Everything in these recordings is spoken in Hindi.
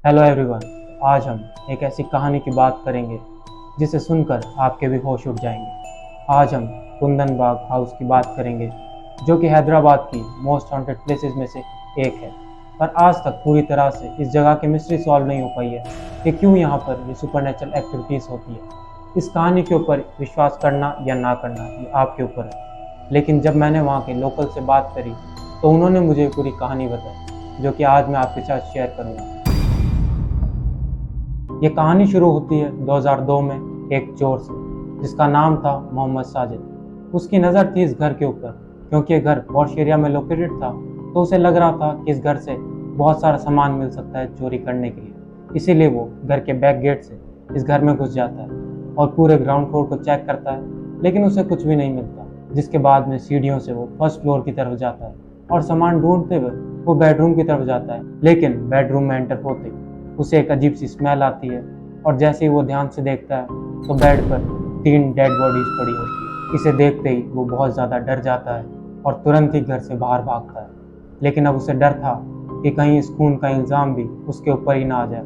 Hello everyone. आज हम एक ऐसी कहानी की बात करेंगे जिसे सुनकर आपके भी होश उड़ जाएंगे। आज हम कुंदन बाग हाउस की बात करेंगे, जो कि हैदराबाद की मोस्ट हॉन्टेड प्लेसेस में से एक है। पर आज तक पूरी तरह से इस जगह की मिस्ट्री सॉल्व नहीं हो पाई है कि क्यों यहाँ पर ये सुपरनेचुरल एक्टिविटीज़ होती है। इस कहानी के ऊपर विश्वास करना या ना करना ये आपके ऊपर है, लेकिन जब मैंने वहाँ के लोकल से बात करी तो उन्होंने मुझे पूरी कहानी बताई, जो कि आज मैं आपके साथ शेयर करूँगा। ये कहानी शुरू होती है 2002 में एक चोर से, जिसका नाम था मोहम्मद साजिद। उसकी नज़र थी इस घर के ऊपर, क्योंकि ये घर पॉश एरिया में लोकेटेड था। तो उसे लग रहा था कि इस घर से बहुत सारा सामान मिल सकता है चोरी करने के लिए। इसीलिए वो घर के बैक गेट से इस घर में घुस जाता है और पूरे ग्राउंड फ्लोर को चेक करता है, लेकिन उसे कुछ भी नहीं मिलता। जिसके बाद में सीढ़ियों से वो फर्स्ट फ्लोर की तरफ जाता है और सामान ढूंढते हुए वो बेडरूम की तरफ जाता है। लेकिन बेडरूम में एंटर होते उसे एक अजीब सी स्मेल आती है, और जैसे ही वो ध्यान से देखता है तो बेड पर 3 डेड बॉडीज पड़ी होती है। इसे देखते ही वो बहुत ज़्यादा डर जाता है और तुरंत ही घर से बाहर भागता है। लेकिन अब उसे डर था कि कहीं इस खून का इल्ज़ाम भी उसके ऊपर ही ना आ जाए,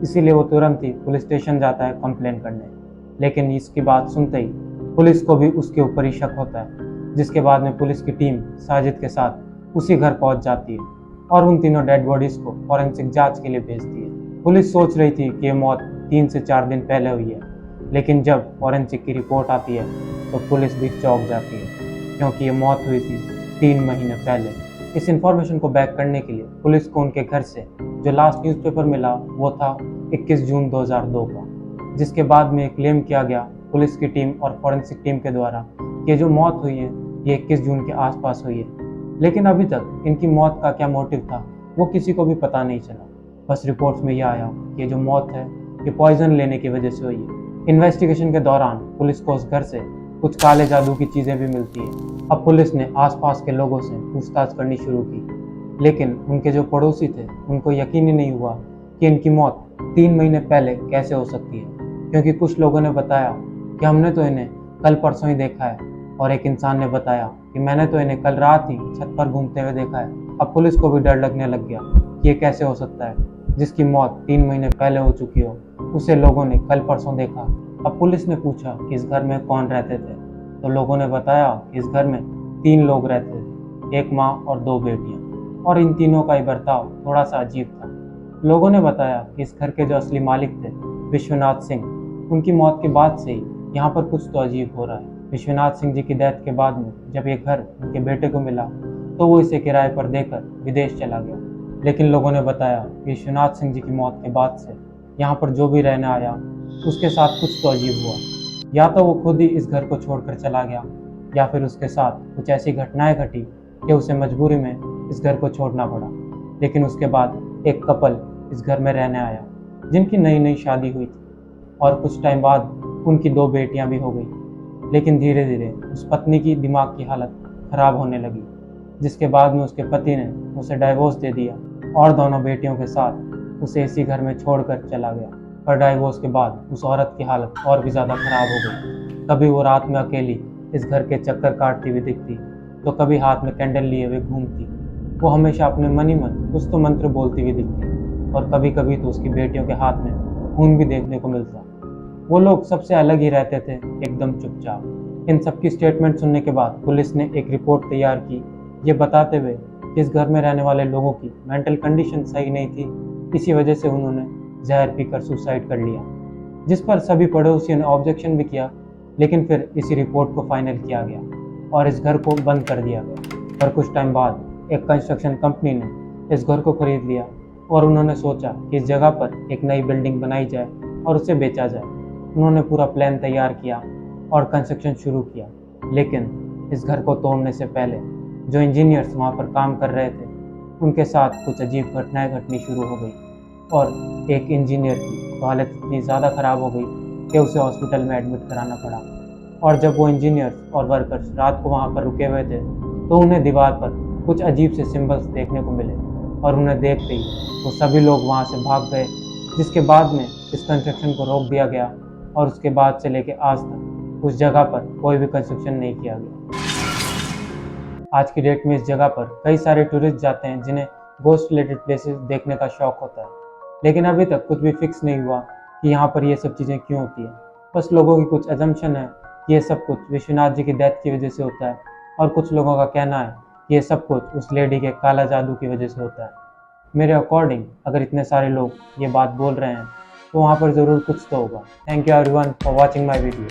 इसीलिए वो तुरंत ही पुलिस स्टेशन जाता है कंप्लेन करने। लेकिन इसकी बात सुनते ही पुलिस को भी उसके ऊपर ही शक होता है, जिसके बाद में पुलिस की टीम साजिद के साथ उसी घर पहुंच जाती है और उन तीनों डेड बॉडीज को फॉरेंसिक जांच के लिए भेजती है। पुलिस सोच रही थी कि ये मौत 3 से 4 दिन पहले हुई है, लेकिन जब फॉरेंसिक की रिपोर्ट आती है तो पुलिस भी चौंक जाती है, क्योंकि ये मौत हुई थी 3 महीने पहले। इस इंफॉर्मेशन को बैक करने के लिए पुलिस को उनके घर से जो लास्ट न्यूज़पेपर मिला वो था 21 जून 2002 का, जिसके बाद में क्लेम किया गया पुलिस की टीम और फॉरेंसिक टीम के द्वारा कि ये जो मौत हुई है ये 21 जून के आसपास हुई है। लेकिन अभी तक इनकी मौत का क्या मोटिव था वो किसी को भी पता नहीं चला। बस रिपोर्ट्स में यह आया कि ये जो मौत है ये पॉइजन लेने की वजह से हुई है। इन्वेस्टिगेशन के दौरान पुलिस को उस घर से कुछ काले जादू की चीज़ें भी मिलती है। अब पुलिस ने आसपास के लोगों से पूछताछ करनी शुरू की, लेकिन उनके जो पड़ोसी थे उनको यकीन ही नहीं हुआ कि इनकी मौत 3 महीने पहले कैसे हो सकती है, क्योंकि कुछ लोगों ने बताया कि हमने तो इन्हें कल परसों ही देखा है, और एक इंसान ने बताया कि मैंने तो इन्हें कल रात ही छत पर घूमते हुए देखा है। अब पुलिस को भी डर लगने लग गया कि ये कैसे हो सकता है, जिसकी मौत 3 महीने पहले हो चुकी हो उसे लोगों ने कल परसों देखा। अब पुलिस ने पूछा कि इस घर में कौन रहते थे, तो लोगों ने बताया कि इस घर में 3 लोग रहते थे, एक माँ और 2 बेटियाँ, और इन तीनों का ही बर्ताव थोड़ा सा अजीब था। लोगों ने बताया कि इस घर के जो असली मालिक थे विश्वनाथ सिंह, उनकी मौत के बाद से ही यहाँ पर कुछ तो अजीब हो रहा है। विश्वनाथ सिंह जी की डेथ के बाद में जब ये घर उनके बेटे को मिला तो वो इसे किराए पर देकर विदेश चला गया। लेकिन लोगों ने बताया कि विश्वनाथ सिंह जी की मौत के बाद से यहाँ पर जो भी रहने आया उसके साथ कुछ तो अजीब हुआ। या तो वो खुद ही इस घर को छोड़कर चला गया, या फिर उसके साथ कुछ ऐसी घटनाएं घटी कि उसे मजबूरी में इस घर को छोड़ना पड़ा। लेकिन उसके बाद एक कपल इस घर में रहने आया, जिनकी नई नई शादी हुई थी, और कुछ टाइम बाद उनकी 2 बेटियां भी हो गई। लेकिन धीरे धीरे उस पत्नी की दिमाग की हालत खराब होने लगी, जिसके बाद में उसके पति ने उसे डाइवोर्स दे दिया और दोनों बेटियों के साथ उसे इसी घर में छोड़कर चला गया। पर डाइवोर्स के बाद उस औरत की हालत और भी ज़्यादा खराब हो गई। कभी वो रात में अकेली इस घर के चक्कर काटती हुई दिखती, तो कभी हाथ में कैंडल लिए हुए घूमती। वो हमेशा अपने मन ही मन कुछ तो मंत्र बोलती हुई दिखती, और कभी कभी तो उसकी बेटियों के हाथ में खून भी देखने को मिलता। वो लोग सबसे अलग ही रहते थे, एकदम चुपचाप। इन सबकी स्टेटमेंट सुनने के बाद पुलिस ने एक रिपोर्ट तैयार की, ये बताते हुए कि इस घर में रहने वाले लोगों की मेंटल कंडीशन सही नहीं थी, इसी वजह से उन्होंने जहर पीकर सुसाइड कर लिया। जिस पर सभी पड़ोसियों ने ऑब्जेक्शन भी किया, लेकिन फिर इसी रिपोर्ट को फाइनल किया गया और इस घर को बंद कर दिया गया। पर कुछ टाइम बाद एक कंस्ट्रक्शन कंपनी ने इस घर को खरीद लिया, और उन्होंने सोचा कि इस जगह पर एक नई बिल्डिंग बनाई जाए और उसे बेचा जाए। उन्होंने पूरा प्लान तैयार किया और कंस्ट्रक्शन शुरू किया। लेकिन इस घर को तोड़ने से पहले जो इंजीनियर्स वहाँ पर काम कर रहे थे उनके साथ कुछ अजीब घटनाएं घटनी शुरू हो गई, और एक इंजीनियर की तो हालत इतनी ज़्यादा ख़राब हो गई कि उसे हॉस्पिटल में एडमिट कराना पड़ा। और जब वो इंजीनियर्स और वर्कर्स रात को वहाँ पर रुके हुए थे तो उन्हें दीवार पर कुछ अजीब से सिंबल्स देखने को मिले, और उन्हें देखते ही वो सभी लोग वहाँ से भाग गए। जिसके बाद में इस कंस्ट्रक्शन को रोक दिया गया, और उसके बाद से लेकर आज तक उस जगह पर कोई भी कंस्ट्रक्शन नहीं किया गया। आज की डेट में इस जगह पर कई सारे टूरिस्ट जाते हैं जिन्हें गोस्ट रिलेटेड प्लेसेस देखने का शौक होता है। लेकिन अभी तक कुछ भी फिक्स नहीं हुआ कि यहाँ पर ये सब चीज़ें क्यों होती है। बस लोगों की कुछ अजम्पशन है कि ये सब कुछ विश्वनाथ जी की डेथ की वजह से होता है, और कुछ लोगों का कहना है कि ये सब कुछ उस लेडी के काला जादू की वजह से होता है। मेरे अकॉर्डिंग अगर इतने सारे लोग ये बात बोल रहे हैं तो वहाँ पर ज़रूर कुछ तो होगा। Thank you everyone for watching my video.